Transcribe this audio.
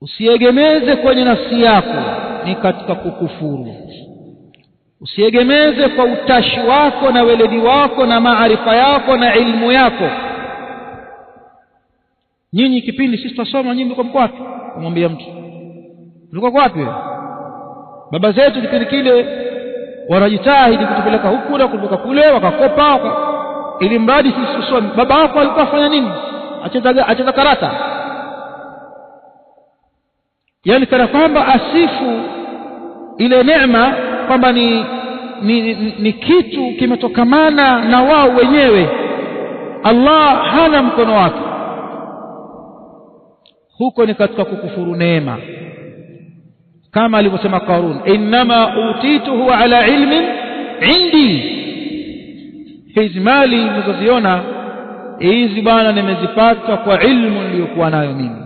usiegemeze kwenye nafsi yako, ni katika kukufuru. Usiegemeze kwa utashi wako na weledi wako na maarifa yako na ilmu yako. Nyinyi kipindi sisi tutasoma, nyinyi mko wapi? Kumwambia mtu mko wapi? Baba zetu kipindi kile wanajitahidi kutupeleka huku na kutoka kule, wakakopa ili mradi sisi tusome. Baba wako alikuwa afanya nini? Acheza karata. Yani kana kwamba asifu ile neema kwamba ni kitu kimetokamana na wao wenyewe. Allah hana mkono wake. Huko ni katika kukufuru neema, kama alivyosema Qarun, inma utituhu ala ilmin indi. Hizi mali mnazoziona hizi bwana nimezipata kwa ilmu niliyokuwa nayo mimi.